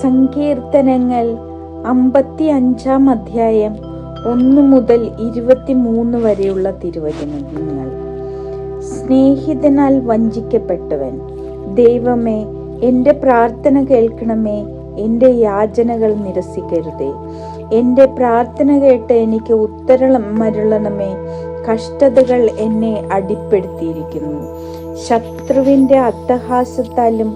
സങ്കീർത്തനങ്ങൾ 55 അധ്യായം 1 മുതൽ 23 വരെയുള്ള തിരുവചനങ്ങൾ. സ്നേഹിതനാൽ വഞ്ചിക്കപ്പെട്ടവൻ. ദൈവമേ, എൻ്റെ പ്രാർത്ഥന കേൾക്കണമേ, എൻ്റെ യാചനകൾ നിരസിക്കരുതേ. എൻ്റെ പ്രാർത്ഥന കേട്ട് എനിക്ക് ഉത്തരമരുളണമേ. കഷ്ടതകൾ എന്നെ അടിപ്പെടുത്തിയിരിക്കുന്നു. ശത്രുവിൻ്റെ അട്ടഹാസത്താലും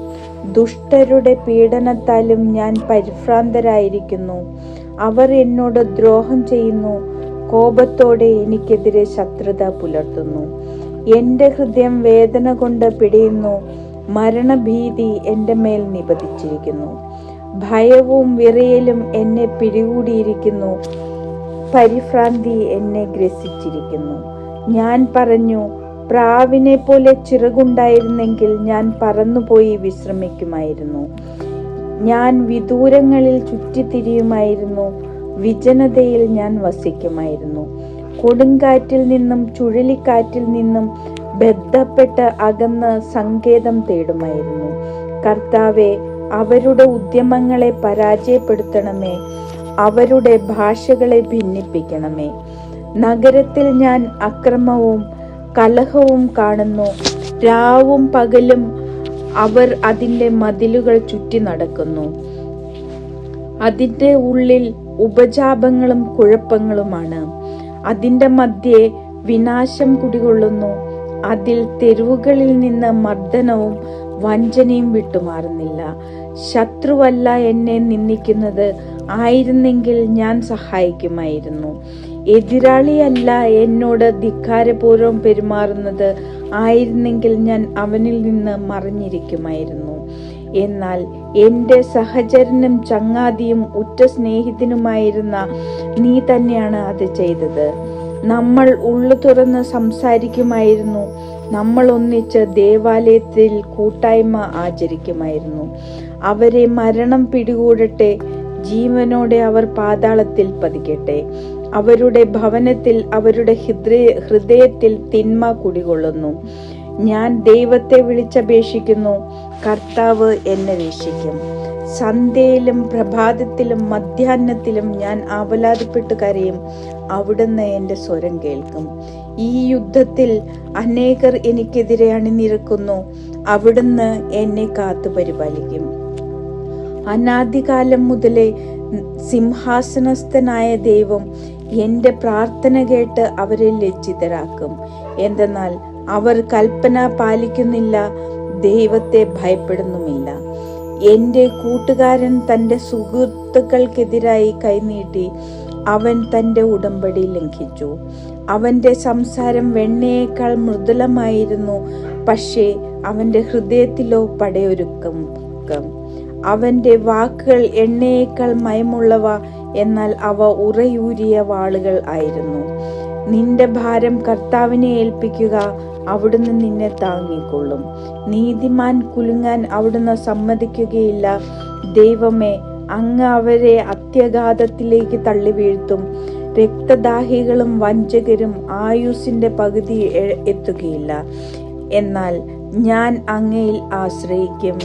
ദുഷ്ടരുടെ പീഡനത്താലും ഞാൻ പരിഭ്രാന്തരായിരിക്കുന്നു. അവർ എന്നോട് ദ്രോഹം ചെയ്യുന്നു, കോപത്തോടെ എനിക്കെതിരെ ശത്രുത പുലർത്തുന്നു. എൻ്റെ ഹൃദയം വേദന കൊണ്ട് പിടയുന്നു, മരണഭീതി എൻ്റെ മേൽ നിപതിച്ചിരിക്കുന്നു. ഭയവും വിറയലും എന്നെ പിടികൂടിയിരിക്കുന്നു, പരിഭ്രാന്തി എന്നെ ഗ്രസിച്ചിരിക്കുന്നു. ഞാൻ പറഞ്ഞു, പ്രാവിനെ പോലെ ചിറകുണ്ടായിരുന്നെങ്കിൽ ഞാൻ പറന്നുപോയി വിശ്രമിക്കുമായിരുന്നു. ഞാൻ വിദൂരങ്ങളിൽ ചുറ്റിത്തിരിയുമായിരുന്നു, വിജനതയിൽ ഞാൻ വസിക്കുമായിരുന്നു. കൊടുങ്കാറ്റിൽ നിന്നും ചുഴലിക്കാറ്റിൽ നിന്നും ബന്ധപ്പെട്ട് അകന്ന് സങ്കേതം തേടുമായിരുന്നു. കർത്താവെ, അവരുടെ ഉദ്യമങ്ങളെ പരാജയപ്പെടുത്തണമേ, അവരുടെ ഭാഷകളെ ഭിന്നിപ്പിക്കണമേ. നഗരത്തിൽ ഞാൻ അക്രമവും കലഹവും കാണുന്നു. രാവും പകലും അവർ അതിൻ്റെ മതിലുകൾ ചുറ്റി നടക്കുന്നു. അതിൻ്റെ ഉള്ളിൽ ഉപജാപങ്ങളും കുഴപ്പങ്ങളുമാണ്. അതിൻ്റെ മധ്യേ വിനാശം കുടികൊള്ളുന്നു. അതിൽ തെരുവുകളിൽ നിന്ന് മർദ്ദനവും വഞ്ചനയും വിട്ടുമാറുന്നില്ല. ശത്രുവല്ല എന്നെ നിന്ദിക്കുന്നത്, ആയിരുന്നെങ്കിൽ ഞാൻ സഹായിക്കുമായിരുന്നു. എതിരാളിയല്ല എന്നോട് ധിക്കാരപൂർവ്വം പെരുമാറുന്നത്, ആയിരുന്നെങ്കിൽ ഞാൻ അവനിൽ നിന്ന് മറഞ്ഞിരിക്കുമായിരുന്നു. എന്നാൽ എൻ്റെ സഹചരനും ചങ്ങാതിയും ഉറ്റ സ്നേഹിതനുമായിരുന്ന നീ തന്നെയാണ് അത് ചെയ്തത്. നമ്മൾ ഉള്ളു തുറന്ന് സംസാരിക്കുമായിരുന്നു, നമ്മൾ ഒന്നിച്ച് ദേവാലയത്തിൽ കൂട്ടായ്മ ആചരിക്കുമായിരുന്നു. അവരെ മരണം പിടികൂടട്ടെ, ജീവനോടെ അവർ പാതാളത്തിൽ പതിക്കട്ടെ. അവരുടെ ഭവനത്തിൽ അവരുടെ ഹൃദയത്തിൽ തിന്മ കുടികൊള്ളുന്നു. ഞാൻ ദൈവത്തെ വിളിച്ചപേക്ഷിക്കുന്നു, കർത്താവ് എന്നെ രക്ഷിക്കും. സന്ധ്യയിലും പ്രഭാതത്തിലും മധ്യാഹ്നത്തിലും ഞാൻ ആവലാതിപ്പെട്ട് കരയും, അവിടുന്ന് എൻ്റെ സ്വരം കേൾക്കും. ഈ യുദ്ധത്തിൽ അനേകർ എനിക്കെതിരെ അണിനിരക്കുന്നു, അവിടുന്ന് എന്നെ കാത്തു പരിപാലിക്കും. അനാദികാലം മുതലേ സിംഹാസനസ്ഥനായ ദൈവം എൻ്റെ പ്രാർത്ഥന കേട്ട് അവരെ ലജ്ജിതരാക്കും. എന്തെന്നാൽ അവർ കൽപ്പന പാലിക്കുന്നില്ല, ദൈവത്തെ ഭയപ്പെടുന്നുമില്ല. എൻ്റെ കൂട്ടുകാരൻ തൻ്റെ സുഹൃത്തുക്കൾക്കെതിരായി കൈനീട്ടി, അവൻ തൻ്റെ ഉടമ്പടി ലംഘിച്ചു. അവൻ്റെ സംസാരം വെണ്ണയേക്കാൾ മൃദുലമായിരുന്നു, പക്ഷേ അവൻ്റെ ഹൃദയത്തിലോ പടയൊരുക്കം. അവൻ്റെ വാക്കുകൾ എണ്ണയേക്കാൾ മയമുള്ളവ, എന്നാൽ അവ ഉറയൂരിയ വാളുകൾ ആയിരുന്നു. നിന്റെ ഭാരം കർത്താവിനെ ഏൽപ്പിക്കുക, അവിടുന്ന് നിന്നെ താങ്ങിക്കൊള്ളും. നീതിമാൻ കുലുങ്ങാൻ അവിടുന്ന് സമ്മതിക്കുകയില്ല. ദൈവമേ, അങ്ങ് അവരെ അത്യഘാതത്തിലേക്ക് തള്ളി വീഴ്ത്തും. രക്തദാഹികളും വഞ്ചകരും ആയുസ്സിന്റെ പകുതി എത്തുകയില്ല. എന്നാൽ ഞാൻ അങ്ങയിൽ ആശ്രയിക്കും.